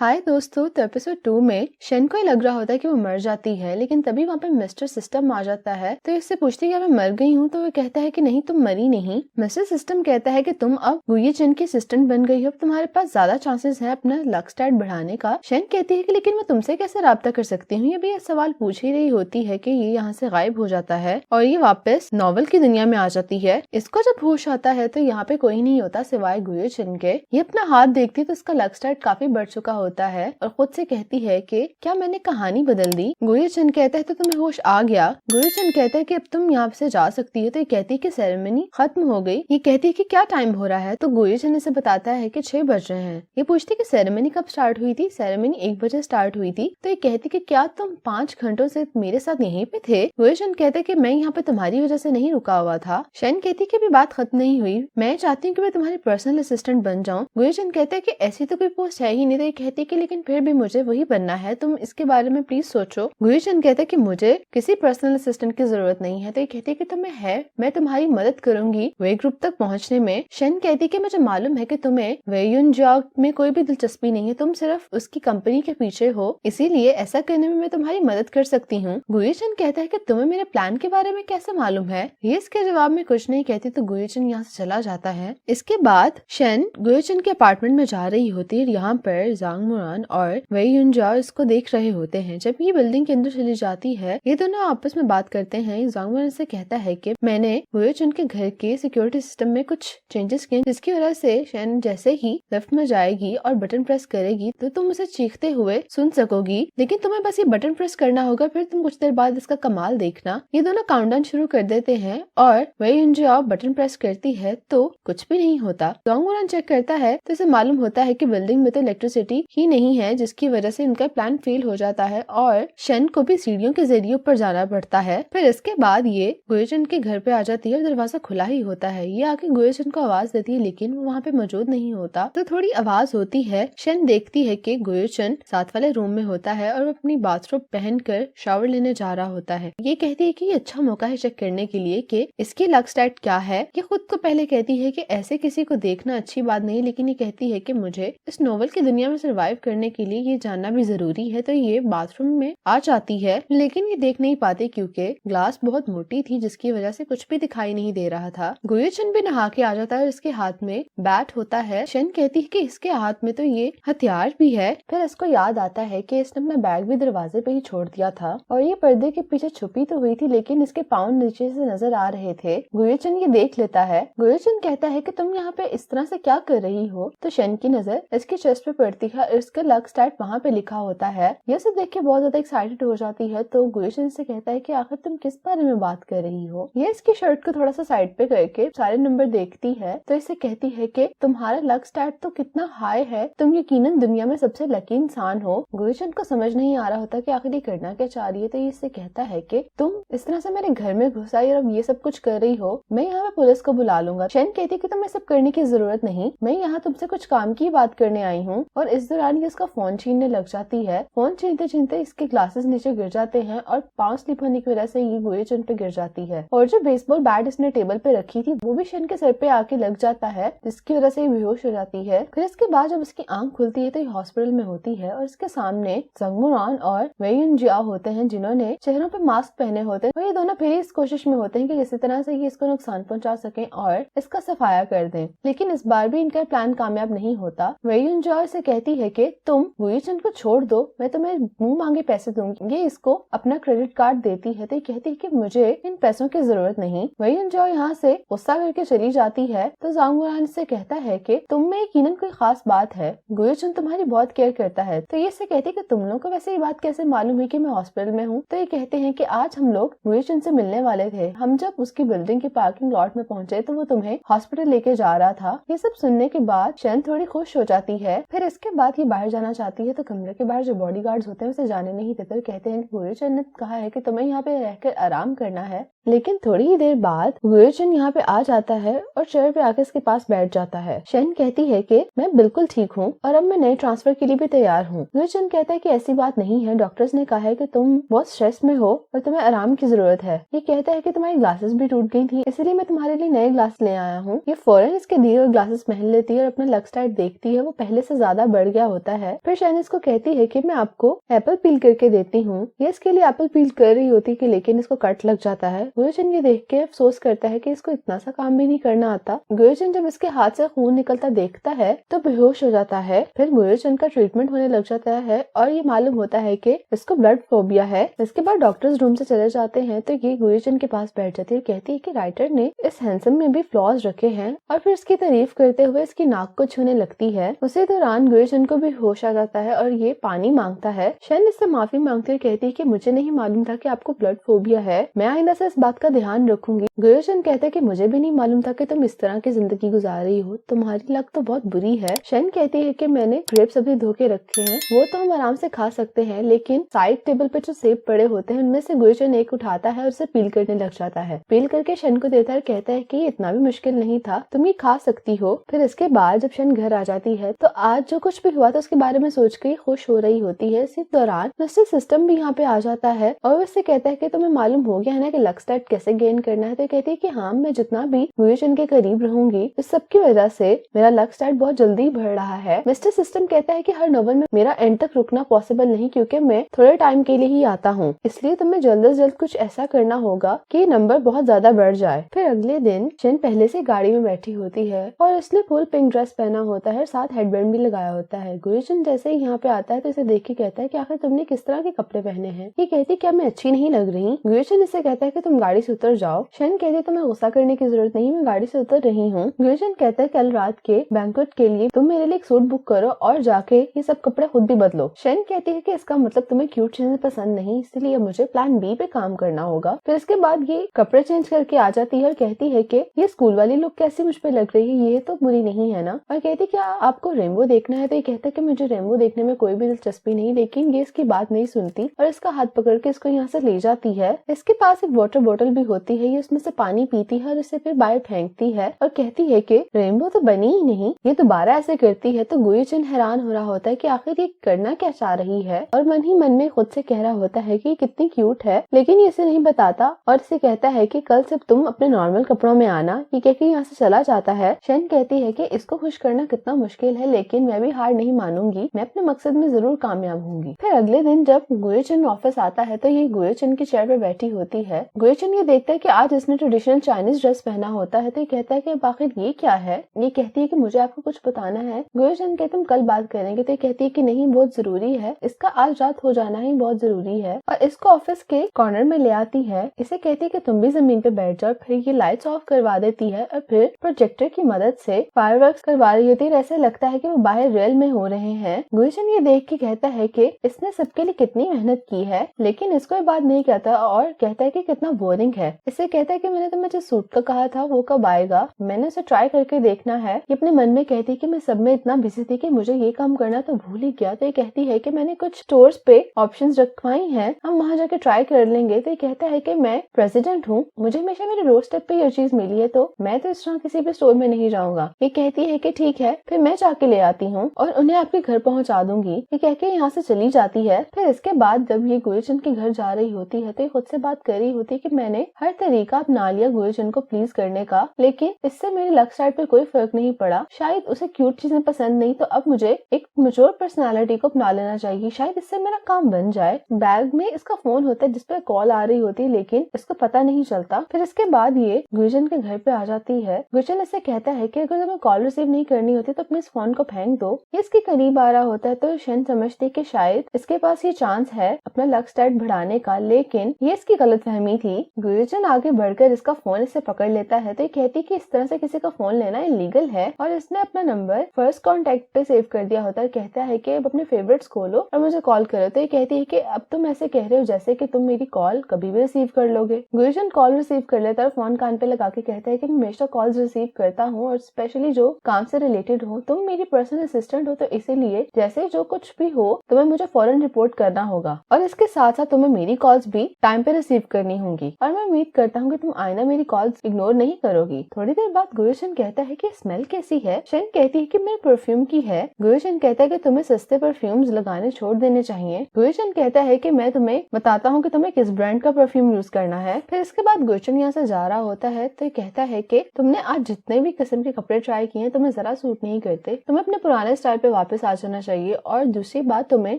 हाय दोस्तों, तो एपिसोड 2 में शेन को लग रहा होता है कि वो मर जाती है, लेकिन तभी वहाँ पे मिस्टर सिस्टम आ जाता है। तो इससे पूछती है कि मैं मर गई हूँ, तो वो कहता है कि नहीं, तुम मरी नहीं। मिस्टर सिस्टम कहता है कि तुम अब गुई चेन की असिस्टेंट बन गई हो, अब तुम्हारे पास ज्यादा चांसेस है अपना लक स्टैट बढ़ाने का। शेन कहती है कि लेकिन मैं तुमसे कैसे राब्ता कर सकती हूँ। ये भी ये सवाल पूछ ही रही होती है कि ये यहाँ से गायब हो जाता है और ये वापस नॉवल की दुनिया में आ जाती है। इसको जब होश आता है तो यहाँ पे कोई नहीं होता सिवाय गुई चेन के। ये अपना हाथ देखती है तो उसका लक स्टैट काफी बढ़ चुका होता है और खुद से कहती है कि क्या मैंने कहानी बदल दी। गुई-चन कहता है तो तुम्हें होश आ गया। गुई-चन कहता है कि अब तुम यहाँ से जा सकती हो। तो ये कहती है कि सेरेमनी खत्म हो गई। ये कहती है कि क्या टाइम हो रहा है, तो गुई-चन इसे बताता है कि 6 बज रहे हैं। ये पूछती है कि सेरेमनी कब स्टार्ट हुई थी। सेरेमनी 1 बजे स्टार्ट हुई थी। तो ये कहती है कि क्या तुम 5 घंटों से मेरे साथ यहीं पे थे। गुई-चन कहता है कि मैं यहाँ पे तुम्हारी वजह से नहीं रुका हुआ था। शेन कहती है कि अभी बात खत्म नहीं हुई, मैं चाहती हूँ कि मैं तुम्हारी पर्सनल असिस्टेंट बन जाऊँ। गुई-चन कहता है कि ऐसी तो कोई पोस्ट है ही नहीं। तो ये कहती है कि लेकिन फिर भी मुझे वही बनना है, तुम इसके बारे में प्लीज सोचो। गुई-चन कहता है कि मुझे किसी पर्सनल असिस्टेंट की जरूरत नहीं है। तो ये कहती है कि तुम्हें है, मैं तुम्हारी मदद करूंगी वे ग्रुप तक पहुंचने में। शेन कहती है कि मुझे मालूम है कि तुम्हें वेयुन जाओ में कोई भी दिलचस्पी नहीं है, तुम सिर्फ उसकी कंपनी के पीछे हो, इसीलिए ऐसा करने में मैं तुम्हारी मदद कर सकती हूँ। गुई-चन कहता है कि तुम्हें मेरे प्लान के बारे में कैसे मालूम है। ये इसके जवाब में कुछ नहीं कहती तो गुई-चन यहाँ से चला जाता है। इसके बाद शेन गुई-चन के अपार्टमेंट में जा रही होती है। यहाँ पर जांग मुरान और वेयुन जाओ इसको देख रहे होते हैं। जब ये बिल्डिंग के अंदर चली जाती है, ये दोनों आपस में बात करते हैं। जांग मुरान से कहता है कि मैंने गुई-चन के घर के सिक्योरिटी सिस्टम में कुछ चेंजेस किए, जिसकी वजह से शेन जैसे ही लिफ्ट में जाएगी और बटन प्रेस करेगी तो तुम उसे चीखते हुए सुन सकोगी, लेकिन तुम्हें बस ये बटन प्रेस करना होगा, फिर तुम कुछ देर बाद इसका कमाल देखना। ये दोनों काउंटडाउन शुरू कर देते हैं और वेयुन जाओ बटन प्रेस करती है तो कुछ भी नहीं होता। जांग मुरान चेक करता है तो इसे मालूम होता है कि बिल्डिंग में तो इलेक्ट्रिसिटी ही नहीं है, जिसकी वजह से इनका प्लान फेल हो जाता है और शेन को भी सीढ़ियों के जरिए ऊपर जाना पड़ता है। फिर इसके बाद ये गुई-चन के घर पे आ जाती है और दरवाजा खुला ही होता है। ये आके गुई-चन को आवाज देती है, लेकिन वो वहाँ पे मौजूद नहीं होता। तो थोड़ी आवाज होती है। शेन देखती है कि गुई-चन साथ वाले रूम में होता है और वो अपनी बाथरोब पहनकर शावर लेने जा रहा होता है। ये कहती है कि ये अच्छा मौका है चेक करने के लिए कि इसकी लक स्टैट क्या है। ये खुद को पहले कहती है कि ऐसे किसी को देखना अच्छी बात नहीं, लेकिन ये कहती है कि मुझे इस नोवेल की दुनिया में सर्वाइव करने के लिए ये जानना भी जरूरी है। तो ये बाथरूम में आ जाती है, लेकिन ये देख नहीं पाती क्योंकि ग्लास बहुत मोटी थी, जिसकी वजह से कुछ भी दिखाई नहीं दे रहा था। गुई-चन भी नहा के आ जाता है और इसके हाथ में बैट होता है। शेन कहती है कि इसके हाथ में तो ये हथियार भी है। फिर इसको याद आता है कि इसने अपना बैग भी दरवाजे पे ही छोड़ दिया था और ये पर्दे के पीछे छुपी तो हुई थी, लेकिन इसके पाँव नीचे से नजर आ रहे थे। गुई-चन ये देख लेता है। गुई-चन कहता है कि तुम यहाँ पे इस तरह से क्या कर रही हो। तो शेन की नजर इसके चेस्ट पे पड़ती है और इसका लक स्टैट वहाँ पे लिखा होता है। ये सब देख के बहुत ज्यादा एक्साइटेड हो जाती है। तो गुई-चन से कहता है कि आखिर तुम किस बारे में बात कर रही हो। ये इसकी शर्ट को थोड़ा सा साइड पे करके सारे नंबर देखती है तो इसे कहती है कि तुम्हारा लक स्टैट तो कितना हाई है, तुम यकीनन दुनिया में सबसे लकी इंसान हो। गुई-चन को समझ नहीं आ रहा होता कि आखिर ये करना क्या चाह रही है। तो ये इससे कहता है कि तुम इस तरह से मेरे घर में घुस आई और अब ये सब कुछ कर रही हो, मैं यहाँ पे पुलिस को बुला लूंगा। शेन कहती है कि तुम्हें सब करने की जरूरत नहीं, मैं यहाँ तुमसे कुछ काम की बात करने आई हूँ। और इस दौरान ये इसका फोन छीनने लग जाती है। फोन छीनते छीनते इसके ग्लासेस नीचे गिर जाते हैं और पाँव स्लिप होने की वजह से ये गुई-चन पे गिर जाती है। और जो बेसबॉल बैट इसने टेबल पे रखी थी वो भी शेन के सर पे आके लग जाता है, जिसकी वजह से ये बेहोश हो जाती है। फिर इसके बाद जब इसकी आंख खुलती है तो ये हॉस्पिटल में होती है और इसके सामने जांग मुरान और वेयुन जाओ होते हैं, जिन्होंने चेहरों पे मास्क पहने होते हैं। और ये दोनों फिर इस कोशिश में होते हैं कि किसी तरह से ये इसको नुकसान पहुंचा सके और इसका सफाया कर दें, लेकिन इस बार भी इनका प्लान कामयाब नहीं होता। वेयुन जाओ से कहती है कि तुम गुई-चन को छोड़ दो, मैं तुम्हें मुंह मांगे पैसे दूंगी। ये इसको अपना क्रेडिट कार्ड देती है तो ये कहती है कि मुझे इन पैसों की जरूरत नहीं। वेयुन जाओ यहाँ से गुस्सा करके चली जाती है। तो जांग मुरान से कहता है कि तुम में यकीनन कोई खास बात है, गुई-चन तुम्हारी बहुत केयर करता है। तो ये इससे कहती है कि तुम लोगों को वैसे ये बात कैसे मालूम है कि मैं हॉस्पिटल में हूँ। तो ये कहते हैं कि आज हम लोग गुई-चन से मिलने वाले थे, हम जब उसकी बिल्डिंग के पार्किंग लॉट में पहुंचे तो वो तुम्हें हॉस्पिटल लेके जा रहा था। ये सब सुनने के बाद शेन थोड़ी खुश हो जाती है। फिर इसके बाद ये बाहर जाना चाहती है तो कमरे के बाहर जो बॉडीगार्ड्स होते हैं उसे जाने नहीं देते। कहते हैं कि गुई-चन ने कहा है कि तुम्हें यहाँ पे रहकर आराम करना है, लेकिन थोड़ी ही देर बाद गुयोचन यहाँ पे आ जाता है और चेयर पे आके इसके पास बैठ जाता है। शन कहती है कि मैं बिल्कुल ठीक हूँ और अब मैं नए ट्रांसफर के लिए भी तैयार हूँ। गुयोचन कहता है कि ऐसी बात नहीं है, डॉक्टर्स ने कहा है कि तुम बहुत स्ट्रेस में हो और तुम्हें आराम की जरूरत है। ये कहता है कि तुम्हारी ग्लासेस भी टूट गई थी, इसलिए मैं तुम्हारे लिए नए ग्लास ले आया हूँ। ये फौरन इसके दिए हुए ग्लासेस पहन लेती है और अपना लक्स टाइट देखती है, वो पहले से ज्यादा बढ़ गया होता है। फिर शन इसको कहती है कि मैं आपको एप्पल पील करके देती हूँ। ये इसके लिए एप्पल पील कर रही होती है लेकिन इसको कट लग जाता है। गुयोचन ये देख के अफसोस करता है कि इसको इतना सा काम भी नहीं करना आता। गुयोचन जब इसके हाथ से खून निकलता देखता है तो बेहोश हो जाता है। फिर गुयोचन का ट्रीटमेंट होने लग जाता है और ये मालूम होता है कि इसको ब्लड फोबिया है। इसके बाद डॉक्टर्स रूम से चले जाते हैं तो ये गुयोचन के पास बैठ जाती है, कहती है कि राइटर ने इस हैंडसम में भी फ्लॉज रखे हैं और फिर इसकी तारीफ करते हुए इसकी नाक को छूने लगती है। उसी दौरान गुयोचन को भी होश आ जाता है और ये पानी मांगता है। शन इससे माफी मांगती है, कहती है कि मुझे नहीं मालूम था कि आपको ब्लड फोबिया है, मैं आइंदा से इस बात का ध्यान रखूंगी। गुयोचन कहता है कि मुझे भी नहीं मालूम था कि तुम इस तरह की जिंदगी गुजार रही हो, तुम्हारी लक तो बहुत बुरी है। शन कहती है कि मैंने ग्रेप्स अभी धो के रखे हैं, वो तो हम आराम से खा सकते हैं, लेकिन साइड टेबल पे जो सेब पड़े होते हैं उनमें से गुयोचन एक उठाता है और उसे पील करने लग जाता है। पील करके शन को देता है, कहता है कि ये इतना भी मुश्किल नहीं था, तुम ये खा सकती हो। फिर इसके बाद जब शन घर आ जाती है तो आज जो कुछ भी हुआ था उसके बारे में सोच के खुश हो रही होती है। इसी दौरान मिस्टर सिस्टम भी यहाँ पे आ जाता है और उससे कहता है कि तुम्हें मालूम हो गया है ना कि लक्स टाइट कैसे गेन करना है। तो कहती है कि हाँ, मैं जितना भी गुयोचन के करीब रहूंगी इस सब की वजह से मेरा लक्स टाइट बहुत जल्दी बढ़ रहा है। मिस्टर सिस्टम कहता है कि हर नोवेल में मेरा एंड तक रुकना पॉसिबल नहीं, क्योंकि मैं थोड़े टाइम के लिए ही आता हूँ, इसलिए तुम्हें जल्द से जल्द कुछ ऐसा करना होगा कि नंबर बहुत ज्यादा बढ़ जाए। फिर अगले दिन शन पहले से गाड़ी में बैठी होती है और उसने फुल पिंक ड्रेस पहना होता है, साथ हेडबैंड भी लगाया होता है। गुयोचन जैसे ही यहाँ पे आता है तो इसे देख के कहता है कि आखिर तुमने किस तरह के कपड़े पहने हैं। ये कहती क्या मैं अच्छी नहीं लग रही? गुयोचन इससे कहता है कि तुम गाड़ी से उतर जाओ। शन कहती तुम्हें गुस्सा करने की जरूरत नहीं, मैं गाड़ी से उतर रही हूँ। गुयोचन कहता है कल रात के बैंक्वेट के लिए तुम मेरे लिए एक सूट बुक करो और जाके ये सब कपड़े खुद भी बदलो। शन कहती है कि इसका मतलब तुम्हें क्यूट चीजें पसंद नहीं, इसलिए मुझे प्लान बी पे काम करना होगा। फिर इसके बाद ये कपड़े चेंज करके आ जाती है और कहती है कि ये स्कूल वाली लुक कैसी मुझ पे लग रही है, ये तो बुरी नहीं है ना। और कहती क्या आपको रेनबो देखना है? तो ये कहता है कि मुझे रेनबो देखने में कोई भी दिलचस्पी नहीं, लेकिन ये इसकी बात नहीं सुनती और इसका हाथ पकड़ के इसको यहाँ से ले जाती है। इसके पास एक वाटर बोतल भी होती है, ये उसमें से पानी पीती है और इसे फिर बाहर फेंकती है और कहती है कि रेनबो तो बनी ही नहीं, ये दोबारा ऐसे करती है। तो गुयोचन हैरान हो रहा होता है कि आखिर ये करना क्या चाह रही है और मन ही मन में खुद से कह रहा होता है कि कितनी क्यूट है, लेकिन ये इसे नहीं बताता और इसे कहता है कि कल से तुम अपने नॉर्मल कपड़ों में आना। ये कहकर यहाँ से चला जाता है। शन कहती है कि इसको खुश करना कितना मुश्किल है, लेकिन मैं भी हार नहीं मानूंगी, मैं अपने मकसद में जरूर कामयाब होंगी। फिर अगले दिन जब गुयोचन ऑफिस आता है तो ये गुयोचन की चेयर पे बैठी होती है। गुयोचन ये देखता है कि आज इसने ट्रेडिशनल चाइनीज ड्रेस पहना होता है तो ये कहता है कि अब आखिर ये क्या है। ये कहती है कि मुझे आपको कुछ बताना है। गुयोचन कहते हम कल बात करेंगे, तो ये कहती है कि नहीं, बहुत जरूरी है, इसका आज रात हो जाना ही बहुत जरूरी है और इसको ऑफिस के कॉर्नर में ले आती है। इसे कहती है कि तुम भी जमीन पे बैठ जाओ। फिर ये लाइट्स ऑफ करवा देती है और फिर प्रोजेक्टर की मदद से फायरवर्क्स करवा रही होती है। ऐसे लगता है कि वो बाहर रियल में हो रहे हैं। गुयोचन ये देख के कहता है कि इसने सबके लिए कितनी मेहनत की है, लेकिन इसको ये बात नहीं कहता और कहता है कि कितना बोरिंग है। इसे कहता है कि मैंने तुम्हें जो सूट का कहा था वो कब आएगा, मैंने उसे ट्राई करके देखना है। ये अपने मन में कहती है कि मैं सब में इतना बिजी थी कि मुझे ये काम करना तो भूल ही गया। तो ये कहती है कि मैंने कुछ स्टोर्स पे ऑप्शंस रखवाई हैं, हम वहाँ जाके ट्राई कर लेंगे। तो ये कहता है कि मैं प्रेसिडेंट हूँ, मुझे हमेशा मेरे डोर स्टेप पे ये चीज मिली है, तो मैं तो इस तरह किसी भी स्टोर में नहीं जाऊंगा। ये कहती है कि ठीक है, फिर मैं जाके ले आती हूँ और उन्हें आपके घर पहुँचा दूंगी। ये कह के यहाँ से चली जाती है। फिर इसके बाद जब ये गुयोचन के घर जा रही होती है तो ये खुद से बात कर रही होती है कि मैंने हर तरीका अपना लिया गुयोचन को प्लीज करने का, लेकिन इससे मेरी लक साइड पे कोई फर्क नहीं पड़ा। शायद उसे क्यूट चीजें पसंद नहीं, तो अब मुझे एक मैच्योर पर्सनालिटी को अपना लेना चाहिए, शायद इससे मेरा काम बन जाए। बैग में इसका फोन होता है जिसपे कॉल आ रही होती है, लेकिन इसको पता नहीं चलता। फिर इसके बाद ये गुयोचन के घर पे आ जाती है। गुयोचन इससे कहता है कि अगर तुम्हें कॉल रिसीव नहीं करनी होती तो अपने इस फोन को फेंक दो। ये इसके करीब आ रहा होता है तो शन समझती कि शायद इसके पास ये चांस है अपना लक स्टाइट बढ़ाने का, लेकिन ये इसकी गलतफहमी थी। गुयोचन आगे बढ़कर इसका फोन इससे पकड़ लेता है तो ये कहती कि इस तरह से किसी का फोन लेना इलीगल है और इसने अपना नंबर फर्स्ट कॉन्टेक्ट पे सेव कर दिया होता है। कहता है कि अब अपने फेवरेट्स खोलो और मुझे कॉल करो। तो ये कहती है कि अब तुम ऐसे कह रहे हो जैसे कि तुम मेरी कॉल कभी भी रिसीव कर लोगे। गुयोचन कॉल रिसीव कर लेता है, फोन कान पे लगा के कहता है कि मैं हमेशा कॉल्स रिसीव करता हूँ और स्पेशली जो काम से रिलेटेड हो। तुम मेरी पर्सनल असिस्टेंट हो, तो इसीलिए जैसे जो कुछ भी हो तुम्हें मुझे फौरन रिपोर्ट करना होगा और इसके साथ साथ तुम्हें मेरी कॉल्स भी टाइम पे रिसीव करनी होंगी। और मैं उम्मीद करता हूँ कि तुम आईना मेरी कॉल्स इग्नोर नहीं करोगी। थोड़ी देर बाद गुयोशन कहता है कि स्मेल कैसी है। शन कहती है कि मेरे परफ्यूम की है। गुयोशन कहता है कि तुम्हें सस्ते परफ्यूम्स लगाने छोड़ देने चाहिए। गुयोशन कहता है कि मैं तुम्हें बताता हूँ कि तुम्हें किस ब्रांड का परफ्यूम यूज करना है। फिर इसके बाद गुयोशन यहाँ से जा रहा होता है तो कहता है कि तुमने आज जितने भी किस्म के कपड़े ट्राई किए हैं तुम्हें जरा सूट नहीं करते, तुम्हें अपने पुराने स्टाइल पे वापस आ जाना चाहिए। और दूसरी बात, तुम्हें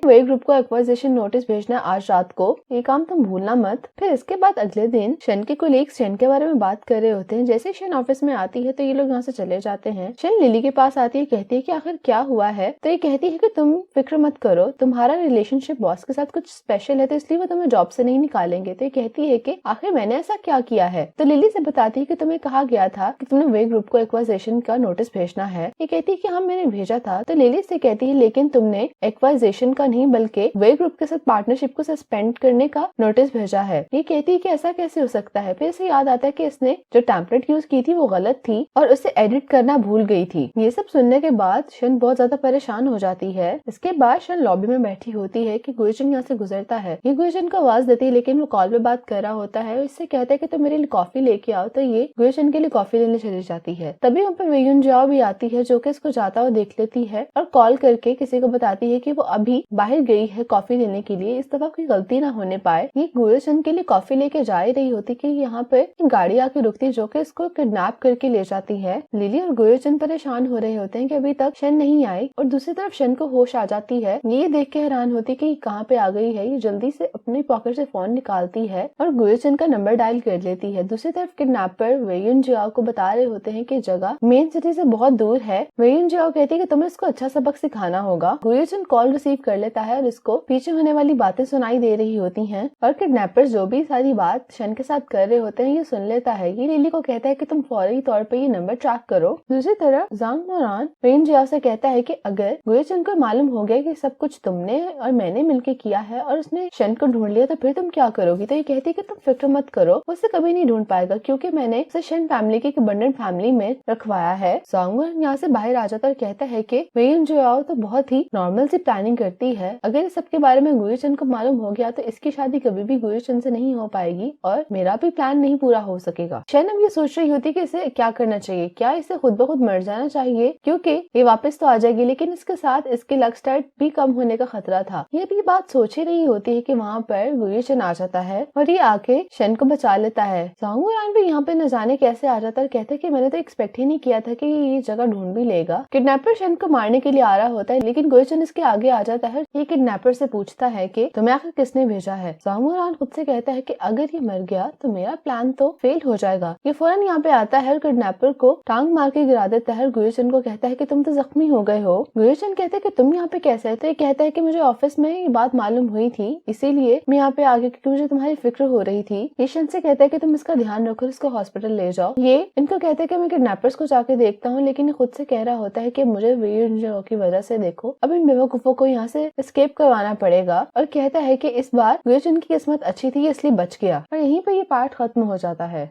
वे ग्रुप को एक्वाइजेशन नोटिस भेजना है आज रात को, ये काम तुम भूलना मत। फिर इसके बाद अगले दिन शन के कोलीग्स शन के बारे में बात कर रहे होते हैं। जैसे शन ऑफिस में आती है तो ये लोग यहाँ से चले जाते हैं। शन लिली के पास आती है, कहती है कि आखिर क्या हुआ है। तो ये कहती है कि तुम फिक्र मत करो, तुम्हारा रिलेशनशिप बॉस के साथ कुछ स्पेशल है तो इसलिए वो तुम्हें जॉब से नहीं निकालेंगे। तो ये कहती है कि आखिर मैंने ऐसा क्या किया है। तो लिली से बताती है कि तुम्हें कहा गया था कि तुमने वे ग्रुप को एक्वाइजेशन का नोटिस भेजना है। ये कहती है कि हाँ मैंने भेजा था। तो लिली से कहती है लेकिन तुमने एक्वाइजेशन का नहीं बल्कि वे ग्रुप के साथ पार्टनरशिप को सस्पेंड करने का नोटिस भेजा है। ये कहती है कि ऐसा कैसे हो सकता है। फिर इसे याद आता है कि इसने जो टेम्पलेट यूज की थी वो गलत थी और उसे एडिट करना भूल गई थी। ये सब सुनने के बाद शन बहुत ज्यादा परेशान हो जाती है। इसके बाद शन लॉबी में बैठी होती है कि गुयोशन यहाँ से गुजरता है। ये गुयोशन को आवाज देती है लेकिन वो कॉल पे बात कर रहा होता है। इससे कहता है कि तुम मेरे लिए कॉफी लेके आओ। तो ये गुयोशन के लिए कॉफी लेने चली जाती है। तभी वहाँ पे वेयुन जाओ भी आती है जो कि इसको जाता हुआ देख लेती है और कॉल करके किसी को बताती है कि वो अभी बाहर गई है कॉफी लेने के लिए, इस दफा कोई गलती ना होने पाए। ये गुयोशन के लिए कॉफी लेके जा ही रही होती कि यहाँ पे गाड़ी आके रुकती जो कि इसको किडनैप करके ले जाती है। लिली और गुयोशन परेशान हो रहे होते हैं कि अभी तक शन नहीं आई और दूसरी तरफ शन को होश आ जाती है। ये देख के हैरान होती कि कहाँ पे आ गई है। ये जल्दी से अपनी पॉकेट से फोन निकालती है और गुयोशन का नंबर डायल कर लेती है। दूसरी तरफ किडनैपर वेयुन जियाओ को बता रहे होते हैं कि जगह मेन सिटी से बहुत दूर है। वेयुन जियाओ कहती है कि तुम्हें इसको अच्छा सबक सिखाना होगा। गुयोशन कॉल रिसीव कर लेता है और इसको पीछे होने वाली बातें सुनाई दे रही होती हैं और किडनैपर जो भी सारी बात शन के साथ कर रहे होते हैं ये सुन लेता है। ये लिली को कहता है कि तुम फौरी तौर पे ये नंबर ट्रैक करो। दूसरी तरफ जांग मोरान वेयुन जियाओ से कहता है कि अगर गुयोशन को मालूम हो गया कि सब कुछ तुमने और मैंने मिलके किया है और उसने शन को ढूंढ लिया तो फिर तुम क्या करोगी। तो ये कहती है कि तुम फिक्र मत करो, उसे कभी नहीं ढूंढ पाएगा क्योंकि मैंने उसे शन फैमिली की अबंडेंट फैमिली में रखवाया है। जांग मोरान यहाँ से बाहर आ जाता और कहता है कि वेयुन जियाओ तो बहुत ही नॉर्मल सी प्लानिंग करती है। अगर इस सबके बारे में गुयोशन को मालूम हो गया तो इसकी शादी कभी भी गुयोशन से नहीं हो पाएगी और मेरा भी प्लान नहीं पूरा हो सकेगा। शन अब ये सोच रही होती कि इसे क्या करना चाहिए। क्या इसे खुद ब खुद मर जाना चाहिए क्योंकि ये वापस तो आ जाएगी लेकिन इसके साथ इसके लक स्टार्ट भी कम होने का खतरा था। ये भी बात सोच ही रही होती है कि वहाँ पर गुयोशन आ जाता है और ये आके शन को बचा लेता है। जांग मोरान भी यहाँ पे न जाने कैसे आ जाता है और कहता है कि मैंने तो एक्सपेक्ट ही नहीं किया था कि ये जगह ढूंढ भी लेगा। किडनैपर शन को मारने के लिए आ रहा होता है लेकिन गुयोशन इसके आगे आ जाता है। ये किडनैपर से पूछता है कि तुम्हें आखिर किसने भेजा है। जांग मोरान खुद से कहता है कि अगर ये मर गया तो मेरा प्लान तो फेल हो जाएगा। ये फौरन यहाँ पे आता है और किडनैपर को टांग मार के गिरा देता है। गुयोशन को कहता है कि तुम तो जख्मी हो गए हो। गुयोशन कहते हैं कि तुम यहाँ पे कैसे है। तो ये कहता है कि मुझे ऑफिस में ये बात मालूम हुई थी इसीलिए मैं यहाँ पे आ गया क्योंकि मुझे तुम्हारी फिक्र हो रही थी। ये शन से कहता है कि तुम इसका ध्यान रखो, इसको हॉस्पिटल ले जाओ। ये इनको कहते हैं कि मैं किडनैपर्स को जाके देखता हूँ लेकिन ये खुद से कह रहा होता है कि मुझे वेयुन जियाओ की वजह से देखो अब इन बेवकूफों को यहाँ से एस्केप करवाना पड़ेगा और कहता है कि इस बार गुयोशन की किस्मत अच्छी थी इसलिए बच गया। और यहीं पे ये पार्ट खत्म हो जाता है।